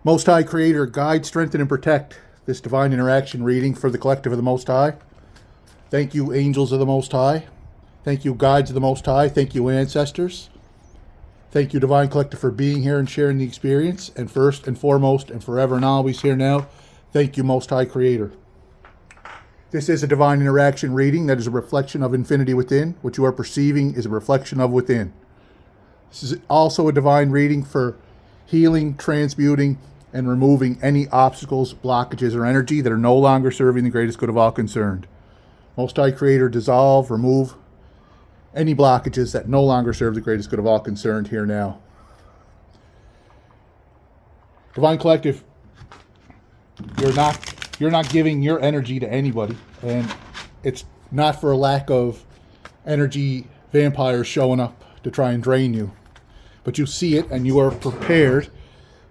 Most High Creator, guide, strengthen, and protect this divine interaction reading for the collective of the Most High. Thank you, angels of the Most High. Thank you, guides of the Most High. Thank you, ancestors. Thank you, Divine Collective, for being here and sharing the experience. And first and foremost, and forever and always here now, thank you, Most High Creator. This is a divine interaction reading that is a reflection of infinity within. What you are perceiving is a reflection of within. This is also a divine reading for healing, transmuting, and removing any obstacles, blockages, or energy that are no longer serving the greatest good of all concerned. Most High Creator, dissolve, remove any blockages that no longer serve the greatest good of all concerned here now. Divine Collective, you're not giving your energy to anybody, and it's not for a lack of energy vampires showing up to try and drain you. But you see it and you are prepared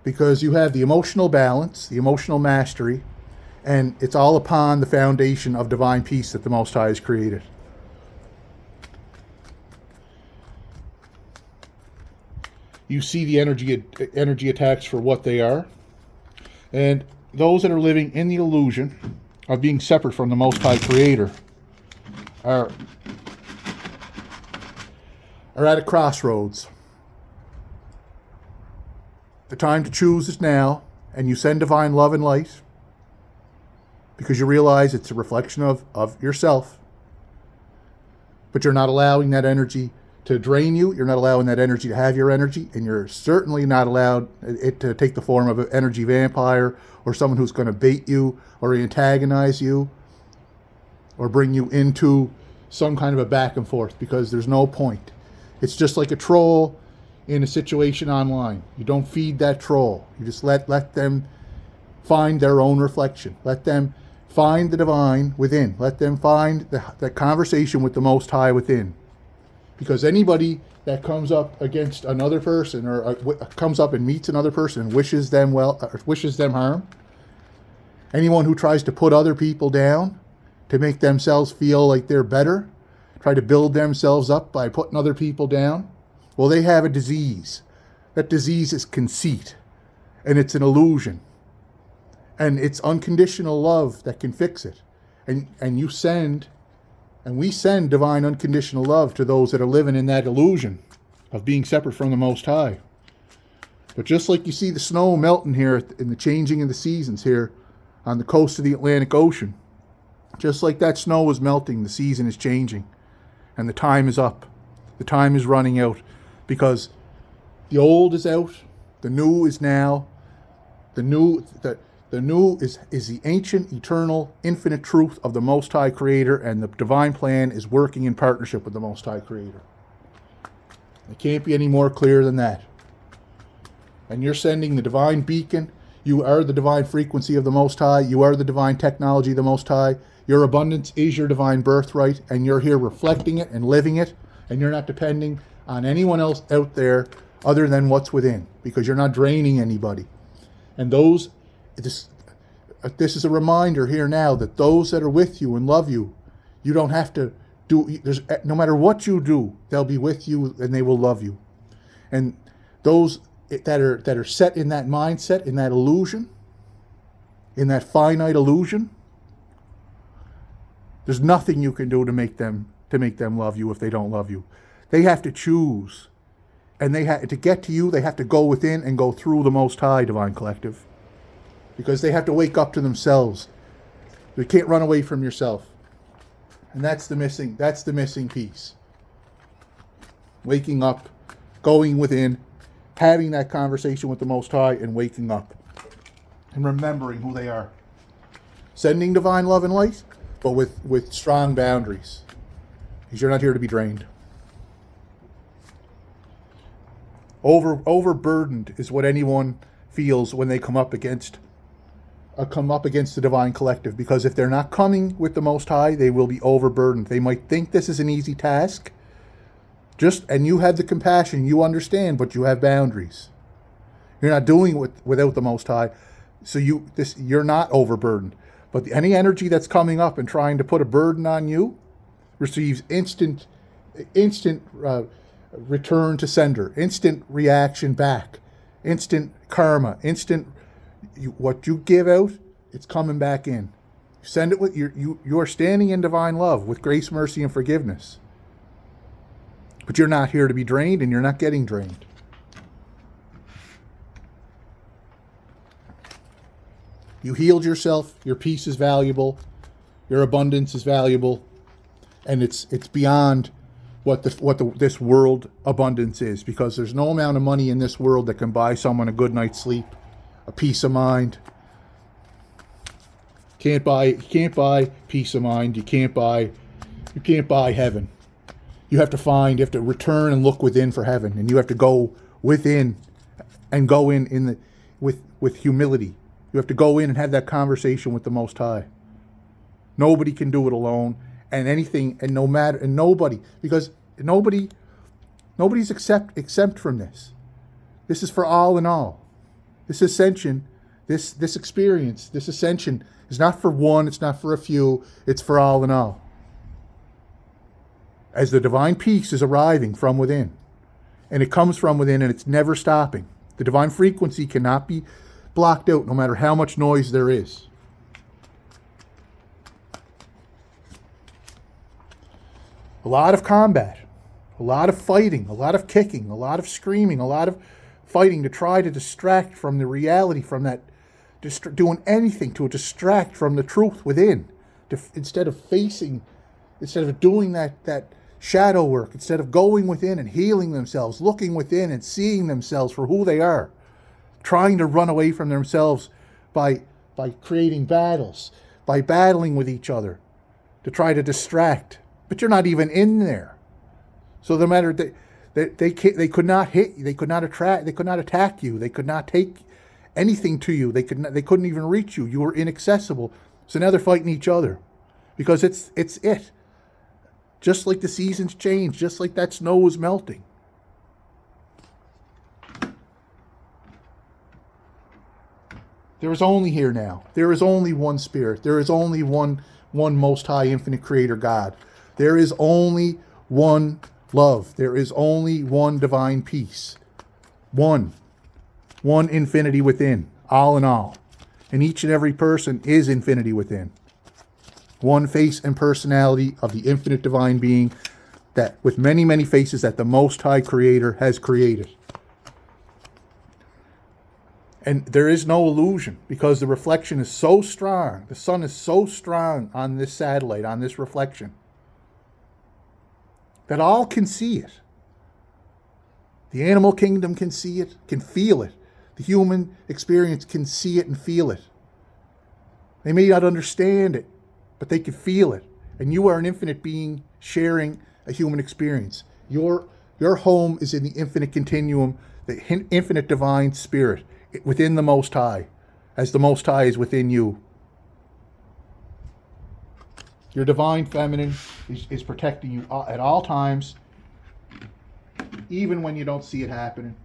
because you have the emotional balance, the emotional mastery, and it's all upon the foundation of divine peace that the Most High has created. You see the energy attacks for what they are. And those that are living in the illusion of being separate from the Most High Creator are at a crossroads. The time to choose is now, and you send divine love and light because you realize it's a reflection of yourself. But you're not allowing that energy to drain you. You're not allowing that energy to have your energy, and you're certainly not allowed it to take the form of an energy vampire or someone who's going to bait you or antagonize you or bring you into some kind of a back and forth, because there's no point. It's just like a troll in a situation online. You don't feed that troll. You just let them find their own reflection. Let them find the divine within. Let them find the conversation with the Most High within. Because anybody that comes up against another person or comes up and meets another person and wishes them well, or wishes them harm, anyone who tries to put other people down to make themselves feel like they're better, try to build themselves up by putting other people down, well, they have a disease. That disease is conceit, and it's an illusion. And it's unconditional love that can fix it. And we send divine unconditional love to those that are living in that illusion of being separate from the Most High. But just like you see the snow melting here in the changing of the seasons here on the coast of the Atlantic Ocean, just like that snow is melting, the season is changing, and the time is up. The time is running out, because the old is out, the new is now. The new is the ancient, eternal, infinite truth of the Most High Creator, and the divine plan is working in partnership with the Most High Creator. It can't be any more clear than that. And you're sending the divine beacon. You are the divine frequency of the Most High. You are the divine technology of the Most High. Your abundance is your divine birthright, and you're here reflecting it and living it, and you're not depending on anyone else out there other than what's within, because you're not draining anybody. And this is a reminder here now that those that are with you and love you, you don't have to do, no matter what you do, they'll be with you and they will love you. And those that are set in that mindset, in that illusion, in that finite illusion, there's nothing you can do to make them love you if they don't love you. They have to choose. And to get to you, they have to go within and go through the Most High, Divine Collective. Because they have to wake up to themselves. You can't run away from yourself. And that's the missing piece. Waking up, going within, having that conversation with the Most High, and waking up. And remembering who they are. Sending divine love and light, but with strong boundaries. Because you're not here to be drained. Overburdened is what anyone feels when they come up against the Divine Collective, because if they're not coming with the Most High, they will be overburdened. They might think this is an easy task, and you have the compassion, you understand, but you have boundaries. You're not doing it without the Most High, so you're not overburdened. But any energy that's coming up and trying to put a burden on you receives instant return to sender, instant reaction back, instant karma, instant what you give out, it's coming back in. You send it with you are standing in divine love with grace, mercy, and forgiveness. But you're not here to be drained, and you're not getting drained. You healed yourself. Your peace is valuable. Your abundance is valuable, and it's beyond what this world abundance is, because there's no amount of money in this world that can buy someone a good night's sleep, a peace of mind. You can't buy peace of mind. You can't buy heaven. You have to return and look within for heaven, and you have to go within and go in with humility. You have to go in and have that conversation with the Most High. Nobody can do it alone, nobody, because nobody's exempt from this. This is for all in all. This ascension, this experience, this ascension is not for one, it's not for a few, it's for all in all. As the divine peace is arriving from within, and it comes from within, and it's never stopping. The divine frequency cannot be blocked out, no matter how much noise there is. A lot of combat, a lot of fighting, a lot of kicking, a lot of screaming, a lot of fighting to try to distract from the reality, from that, doing anything to distract from the truth within, instead of doing that shadow work, instead of going within and healing themselves, looking within and seeing themselves for who they are, trying to run away from themselves by creating battles, by battling with each other to try to distract. But you're not even in there. So no matter they could not hit you, they could not attack you, they could not take anything to you, they couldn't even reach you. You were inaccessible. So now they're fighting each other, because it's it. Just like the seasons change, just like that snow is melting. There is only here now. There is only one Spirit. There is only one Most High, Infinite Creator God. There is only one love. There is only one divine peace. One infinity within, all in all. And each and every person is infinity within. One face and personality of the infinite divine being, that with many, many faces that the Most High Creator has created. And there is no illusion, because the reflection is so strong. The sun is so strong on this satellite, on this reflection, that all can see it. The animal kingdom can see it, can feel it. The human experience can see it and feel it. They may not understand it, but they can feel it. And you are an infinite being sharing a human experience. Your home is in the infinite continuum, the infinite divine spirit within the Most High, as the Most High is within you. Your divine feminine is protecting you at all times, even when you don't see it happening.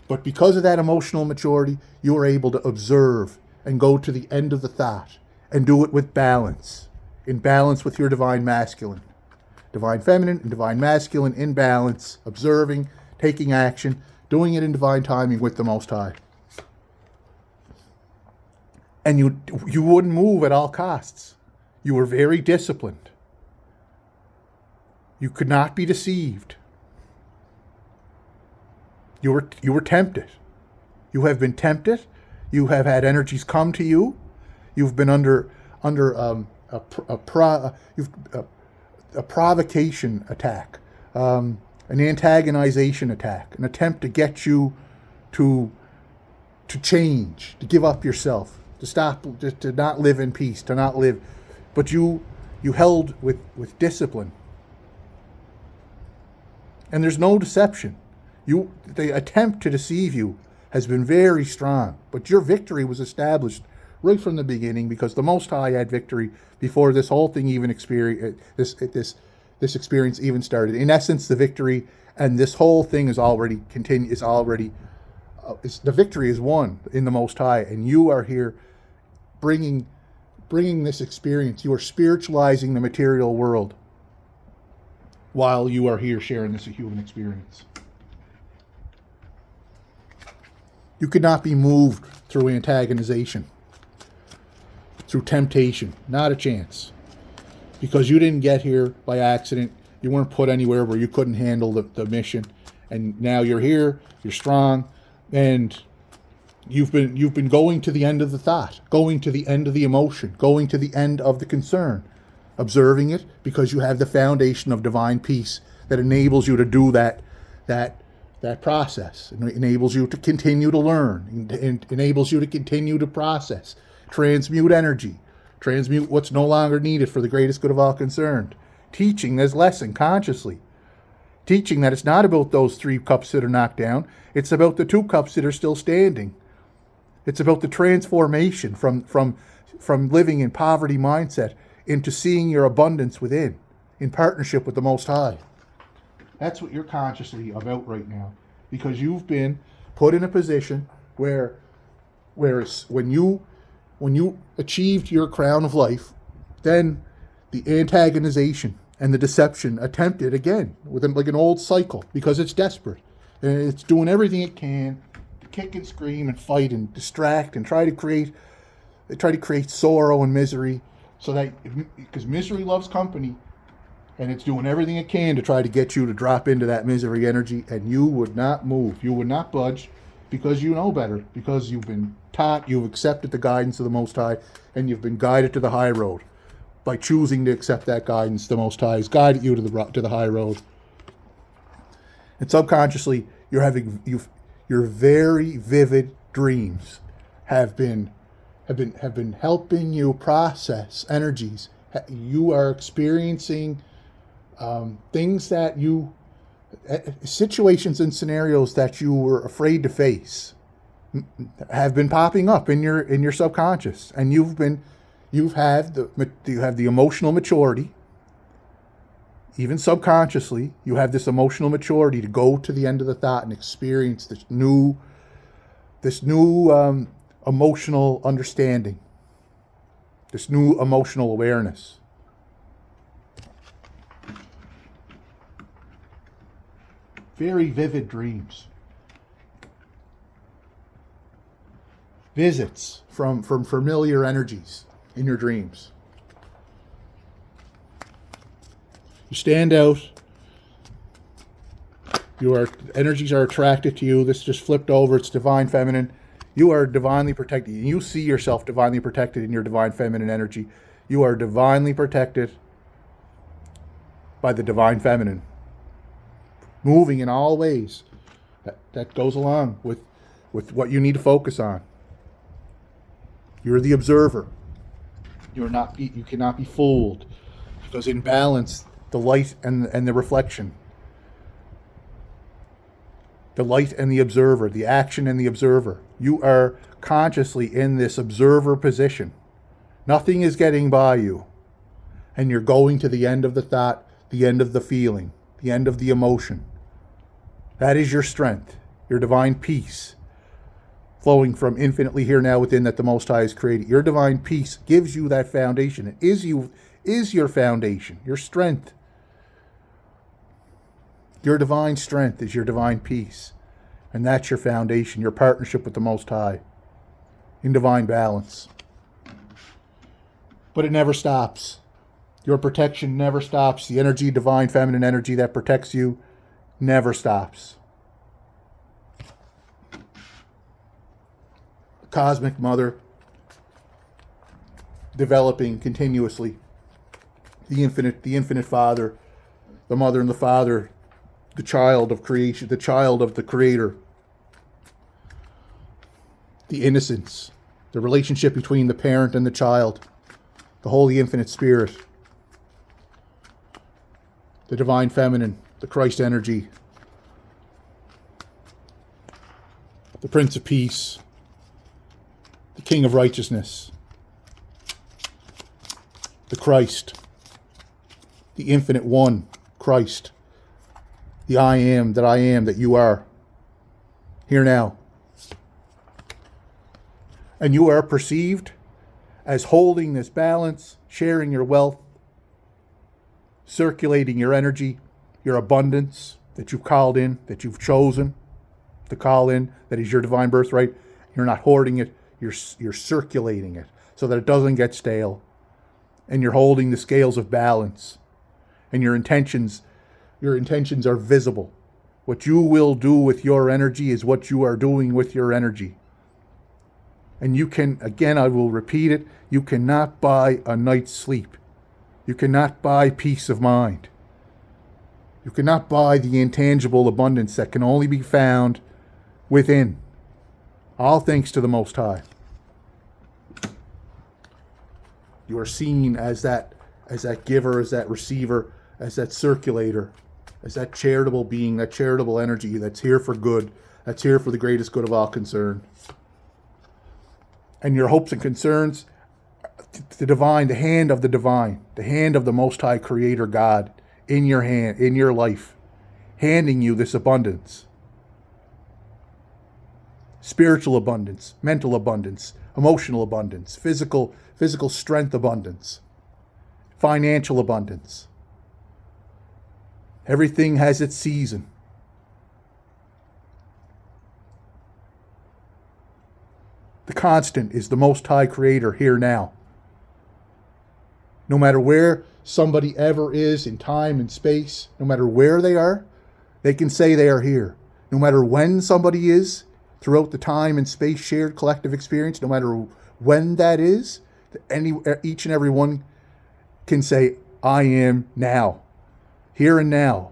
But because of that emotional maturity, you are able to observe and go to the end of the thought and do it with balance, in balance with your divine masculine. Divine feminine and divine masculine in balance, observing, taking action, doing it in divine timing with the Most High. And you wouldn't move at all costs. You were very disciplined. You could not be deceived. You were tempted. You have been tempted. You have had energies come to you. You've been under a provocation attack, an antagonization attack, an attempt to get you to change, to give up yourself, to stop, to not live in peace, to not live. But you held with discipline. And there's no deception. The attempt to deceive you has been very strong, but your victory was established right from the beginning, because the Most High had victory before this whole thing even this experience even started. In essence, the victory and this whole thing is already the victory is won in the Most High, and you are here bringing this experience. You are spiritualizing the material world while you are here sharing this human experience. You cannot be moved through antagonization, through temptation. Not a chance. Because you didn't get here by accident. You weren't put anywhere where you couldn't handle the mission. And now you're here, you're strong, and you've been going to the end of the thought, going to the end of the emotion, going to the end of the concern, observing it because you have the foundation of divine peace that enables you to do that process. It enables you to continue to learn, and enables you to continue to process, transmute energy, transmute what's no longer needed for the greatest good of all concerned. Teaching this lesson consciously. Teaching that it's not about those 3 cups that are knocked down. It's about the 2 cups that are still standing. It's about the transformation from living in poverty mindset into seeing your abundance within, in partnership with the Most High. That's what you're consciously about right now, because you've been put in a position where when you achieved your crown of life, then the antagonization and the deception attempted again with like an old cycle, because it's desperate and it's doing everything it can to kick and scream and fight and distract and try to create sorrow and misery, so that because misery loves company, and it's doing everything it can to try to get you to drop into that misery energy, and you would not move, you would not budge, because you know better, because you've been taught, you've accepted the guidance of the Most High, and you've been guided to the high road. By choosing to accept that guidance, the Most High has guided you to the high road. And subconsciously, your very vivid dreams have been helping you process energies. You are experiencing things that situations and scenarios that you were afraid to face have been popping up in your subconscious, and you have the emotional maturity. Even subconsciously, you have this emotional maturity to go to the end of the thought and experience this new emotional understanding, this new emotional awareness. Very vivid dreams. Visits from familiar energies in your dreams. You stand out. Your energies are attracted to you. This just flipped over. It's divine feminine. You are divinely protected. You see yourself divinely protected in your divine feminine energy. You are divinely protected by the divine feminine, moving in all ways that goes along with what you need to focus on. You're the observer. You cannot be fooled, because in balance, the light and the reflection, the light and the observer, the action and the observer. You are consciously in this observer position. Nothing is getting by you, and you're going to the end of the thought, the end of the feeling, the end of the emotion. That is your strength, your divine peace, flowing from infinitely here now within that the Most High has created. Your divine peace gives you that foundation. It is your foundation, your strength. Your divine strength is your divine peace. And that's your foundation, your partnership with the Most High in divine balance. But it never stops. Your protection never stops. The energy, divine feminine energy that protects you, never stops. The cosmic mother developing continuously. The infinite father, the mother and the father, the child of creation, the child of the creator. The innocence, the relationship between the parent and the child, the Holy Infinite Spirit, the divine feminine, the Christ energy, the Prince of Peace, the King of Righteousness, the Christ, the Infinite One, Christ, the I am that you are, here now. And you are perceived as holding this balance, sharing your wealth, circulating your energy, your abundance that you've called in, that you've chosen, to call in, that is your divine birthright. You're not hoarding it, you're circulating it so that it doesn't get stale. And you're holding the scales of balance. And your intentions are visible. What you will do with your energy is what you are doing with your energy. And you can, again, I will repeat it, you cannot buy a night's sleep. You cannot buy peace of mind. You cannot buy the intangible abundance that can only be found within. All thanks to the Most High. You are seen as that giver, as that receiver, as that circulator, as that charitable being, that charitable energy that's here for good, that's here for the greatest good of all concerned. And your hopes and concerns, the divine, the hand of the divine, the hand of the Most High Creator God in your hand, in your life, handing you this abundance. Spiritual abundance, mental abundance, emotional abundance, physical strength abundance, financial abundance. Everything has its season. The constant is the Most High Creator here now. No matter where somebody ever is in time and space, no matter where they are, they can say they are here. No matter when somebody is throughout the time and space shared collective experience, no matter when that is, each and every one can say, I am now. Here and now.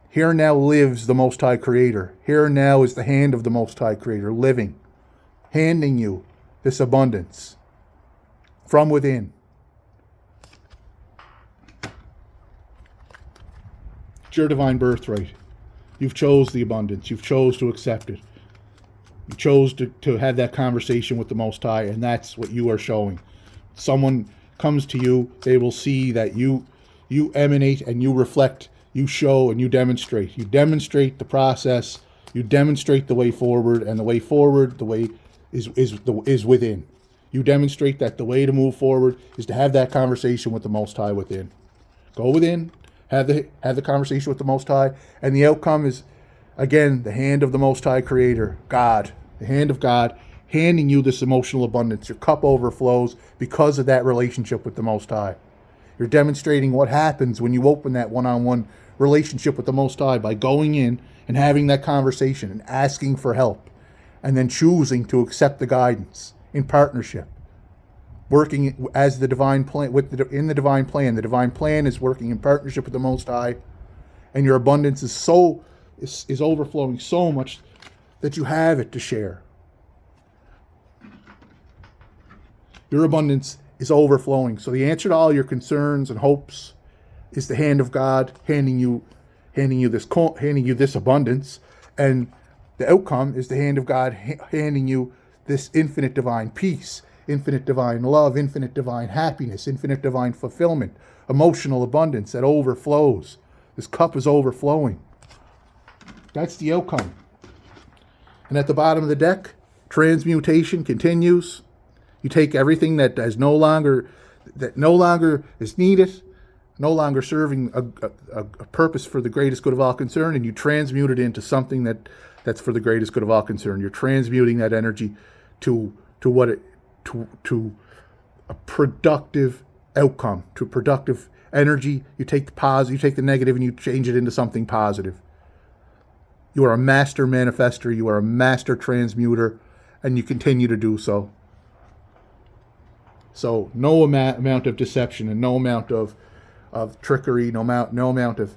Here and now lives the Most High Creator. Here and now is the hand of the Most High Creator living, handing you this abundance from within. It's your divine birthright. You've chose the abundance. You've chose to accept it. You chose to have that conversation with the Most High, and that's what you are showing. Someone comes to you, they will see that you emanate and you reflect, you show and you demonstrate. You demonstrate the process, you demonstrate the way forward, and the way forward, the way is within. You demonstrate that the way to move forward is to have that conversation with the Most High within. Go within, have the conversation with the Most High, and the outcome is, again, the hand of the Most High Creator, God, the hand of God, handing you this emotional abundance. Your cup overflows because of that relationship with the Most High. You're demonstrating what happens when you open that one-on-one relationship with the Most High by going in and having that conversation and asking for help, and then choosing to accept the guidance in partnership, working as the divine plan in the divine plan. The divine plan is working in partnership with the Most High, and your abundance is overflowing so much that you have it to share. Your abundance is overflowing. So the answer to all your concerns and hopes is the hand of God handing you this abundance, and the outcome is the hand of God handing you this infinite divine peace, infinite divine love, infinite divine happiness, infinite divine fulfillment, emotional abundance that overflows. This cup is overflowing. That's the outcome. And at the bottom of the deck, transmutation continues. You take everything that no longer is needed, no longer serving a purpose for the greatest good of all concerned, and you transmute it into something that's for the greatest good of all concerned. You're transmuting that energy to a productive outcome, to productive energy. You take the positive, you take the negative, and you change it into something positive. You are a master manifester, you are a master transmuter, and you continue to do so. So no amount of deception and no amount of trickery, no amount of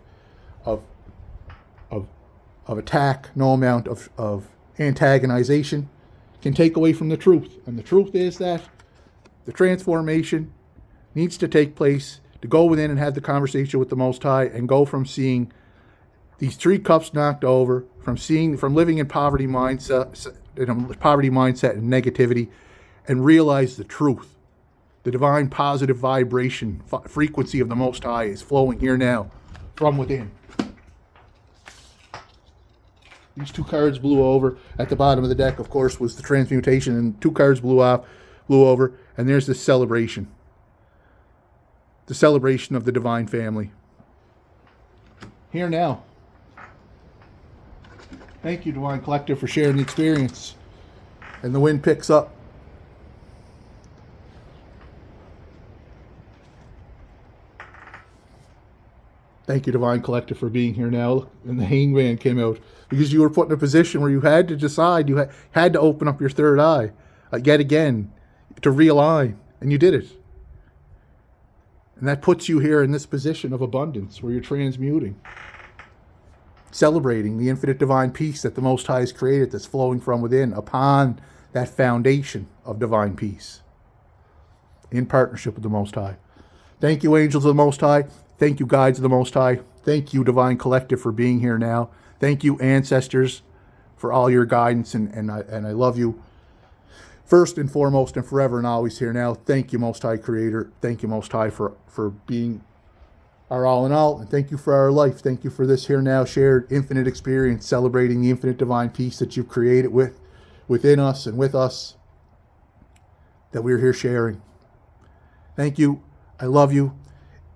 attack, no amount of antagonization can take away from the truth. And the truth is that the transformation needs to take place to go within and have the conversation with the Most High and go from seeing these 3 cups knocked over, from living in poverty mindset and negativity, and realize the truth. The divine positive vibration, frequency of the Most High is flowing here now from within. These 2 cards blew over. At the bottom of the deck, of course, was the transmutation, and 2 cards blew over, and there's this celebration. The celebration of the divine family. Here now. Thank you, Divine Collective, for sharing the experience. And the wind picks up. Thank you, Divine Collective, for being here now. And the hangman came out because you were put in a position where you had to decide. You had to open up your third eye yet again to realign. And you did it. And that puts you here in this position of abundance where you're transmuting, celebrating the infinite divine peace that the Most High has created that's flowing from within upon that foundation of divine peace in partnership with the Most High. Thank you, angels of the Most High. Thank you, guides of the Most High. Thank you, Divine Collective, for being here now. Thank you, ancestors, for all your guidance, and I love you first and foremost and forever and always here now. Thank you, Most High Creator. Thank you, Most High, for being our all in all, and thank you for our life. Thank you for this here now shared infinite experience, celebrating the infinite divine peace that you've created within us and with us, that we're here sharing. Thank you. I love you.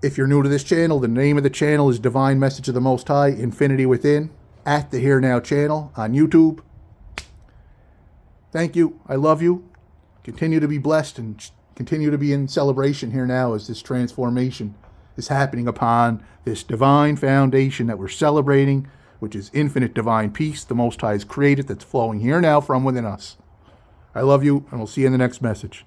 If you're new to this channel, the name of the channel is Divine Message of the Most High, Infinity Within, at the Here Now channel on YouTube. Thank you. I love you. Continue to be blessed and continue to be in celebration here now as this transformation is happening upon this divine foundation that we're celebrating, which is infinite divine peace the Most High has created that's flowing here now from within us. I love you, and we'll see you in the next message.